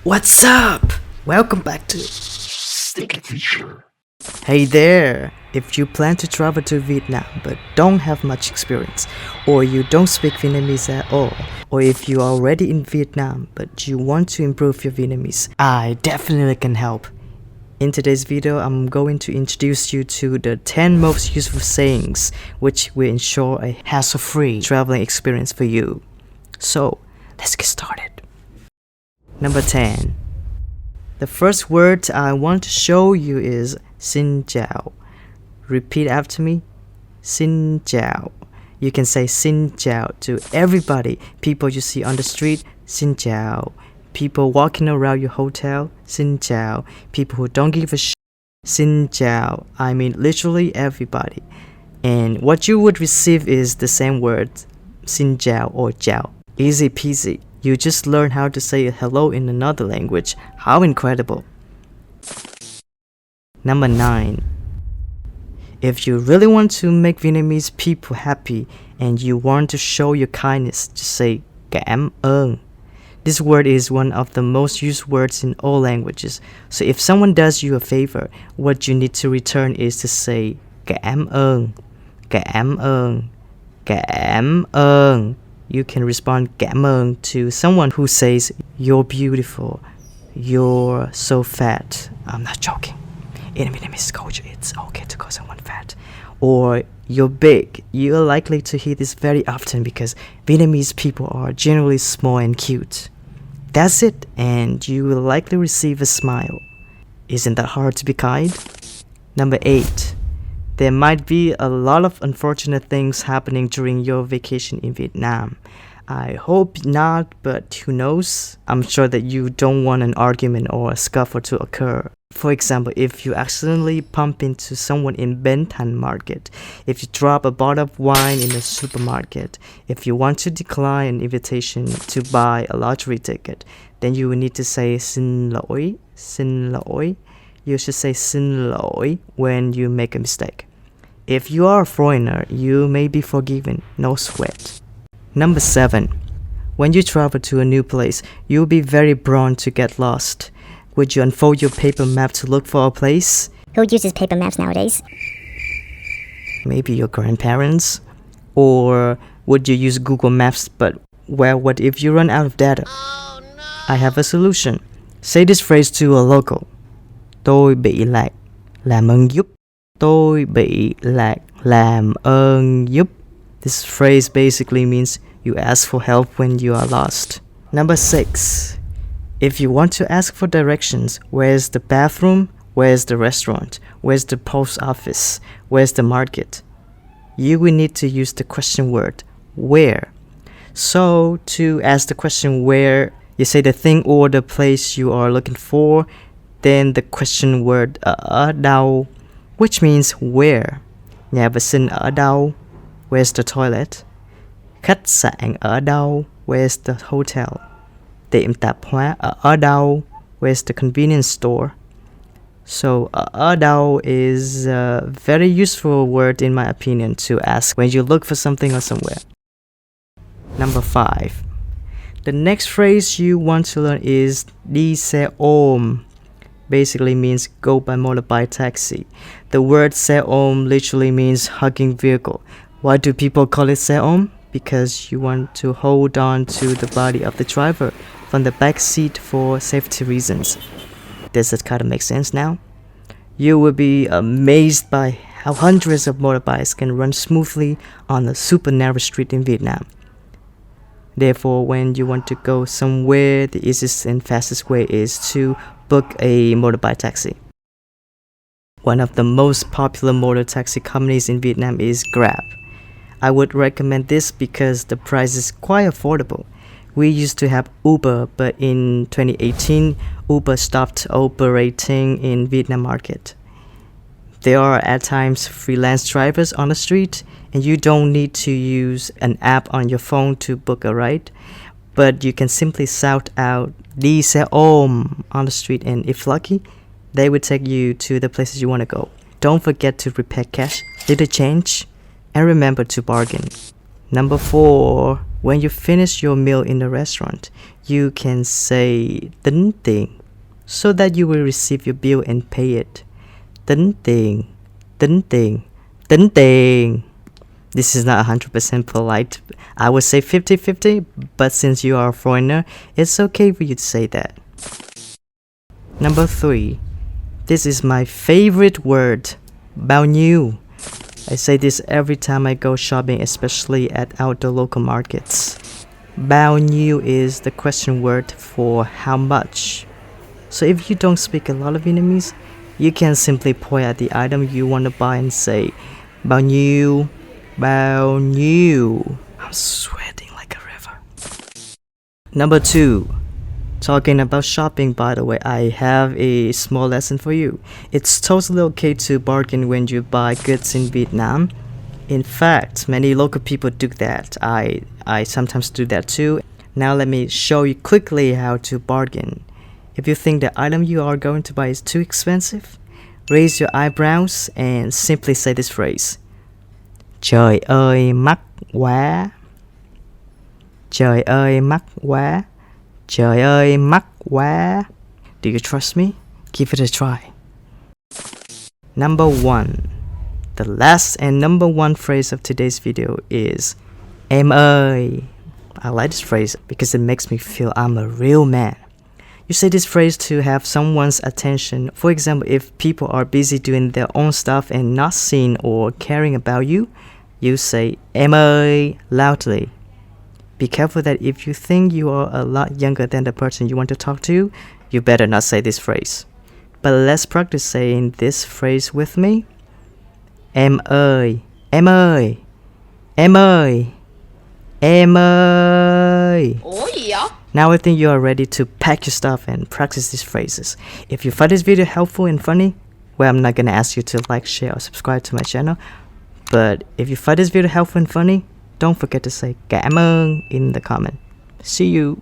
What's up? Welcome back to Sticky Teacher. Hey there! If you plan to travel to Vietnam but don't have much experience, or you don't speak Vietnamese at all, or if you are already in Vietnam but you want to improve your Vietnamese, I definitely can help. In today's video, I'm going to introduce you to the 10 most useful sayings which will ensure a hassle-free traveling experience for you. So, let's get started. Number 10. The first word I want to show you is Xin chào. Repeat after me. Xin chào. You can say Xin chào to everybody. People you see on the street, Xin chào. People walking around your hotel, Xin chào. People who don't give a shit, Xin chào. I mean literally everybody. And what you would receive is the same word, Xin chào or chào. Easy peasy. You just learn how to say hello in another language. How incredible. Number 9. If you really want to make Vietnamese people happy and you want to show your kindness, just say cảm ơn. This word is one of the most used words in all languages. So if someone does you a favor, what you need to return is to say cảm ơn, cảm ơn, cảm ơn. You can respond cảm ơn to someone who says you're beautiful, you're so fat. I'm not joking. In Vietnamese culture, it's okay to call someone fat. Or you're big. You're likely to hear this very often because Vietnamese people are generally small and cute. That's it, and you will likely receive a smile. Isn't that hard to be kind? Number 8. There might be a lot of unfortunate things happening during your vacation in Vietnam. I hope not, but who knows? I'm sure that you don't want an argument or a scuffle to occur. For example, if you accidentally bump into someone in Bến Thành Market, if you drop a bottle of wine in a supermarket, if you want to decline an invitation to buy a lottery ticket, then you will need to say xin lỗi, xin lỗi. You should say xin lỗi when you make a mistake. If you are a foreigner, you may be forgiven, no sweat. Number 7. When you travel to a new place, you'll be very prone to get lost. Would you unfold your paper map to look for a place? Who uses paper maps nowadays? Maybe your grandparents? Or would you use Google Maps, but well, what if you run out of data? Oh, no. I have a solution. Say this phrase to a local. Tôi bị lạc, làm ơn giúp. Tôi bị lạc, làm ơn giúp. This phrase basically means you ask for help when you are lost. Number 6. If you want to ask for directions, where's the bathroom, where's the restaurant, where's the post office, where's the market, you will need to use the question word, where. So, to ask the question where, you say the thing or the place you are looking for, then the question word ở đâu, which means where. Nhà vệ sinh ở đâu? Where's the toilet? Khách sạn ở đâu? Where's the hotel? Tiệm tạp hóa ở đâu? Where's the convenience store? So, ở đâu is a very useful word in my opinion to ask when you look for something or somewhere. Number 5. The next phrase you want to learn is đi xe ôm. Basically means go by motorbike taxi. The word xe ôm literally means hugging vehicle. Why do people call it xe ôm? Because you want to hold on to the body of the driver from the back seat for safety reasons. Does that kind of make sense now? You will be amazed by how hundreds of motorbikes can run smoothly on a super narrow street in Vietnam. Therefore, when you want to go somewhere, the easiest and fastest way is to book a motorbike taxi. One of the most popular motor taxi companies in Vietnam is Grab. I would recommend this because the price is quite affordable. We used to have Uber, but in 2018, Uber stopped operating in Vietnam market. There are at times freelance drivers on the street, and you don't need to use an app on your phone to book a ride, but you can simply shout out đi xe ôm on the street, and if lucky, they will take you to the places you want to go. Don't forget to prepare cash, little change, and remember to bargain. Number 4. When you finish your meal in the restaurant, you can say tính tiền so that you will receive your bill and pay it. Tính tiền, tính tiền, tính tiền. This is not 100% polite. I would say 50-50, but since you are a foreigner, it's okay for you to say that. Number 3. This is my favorite word. Bao nhiêu. I say this every time I go shopping, especially at outdoor local markets. Bao nhiêu is the question word for how much. So if you don't speak a lot of Vietnamese, you can simply point at the item you want to buy and say bao nhiêu, bao nhiêu. I'm sweating like a river. Number 2. Talking about shopping, by the way, I have a small lesson for you. It's totally okay to bargain when you buy goods in Vietnam. In fact, many local people do that. I sometimes do that too. Now let me show you quickly how to bargain. If you think the item you are going to buy is too expensive, raise your eyebrows and simply say this phrase. Trời ơi mắc quá. Trời ơi mắc quá. Trời ơi mắc quá. Do you trust me? Give it a try. Number 1. The last and number 1 phrase of today's video is Em ơi. I like this phrase because it makes me feel I'm a real man. You say this phrase to have someone's attention. For example, if people are busy doing their own stuff and not seeing or caring about you, you say Em ơi loudly. Be careful that if you think you are a lot younger than the person you want to talk to, you better not say this phrase. But let's practice saying this phrase with me. Em ơi, em ơi, em ơi, em ơi. Ủa gì vậy? Now I think you are ready to pack your stuff and practice these phrases. If you find this video helpful and funny, well, I'm not gonna ask you to like, share, or subscribe to my channel. But if you find this video helpful and funny, don't forget to say cảm ơn in the comment. See you.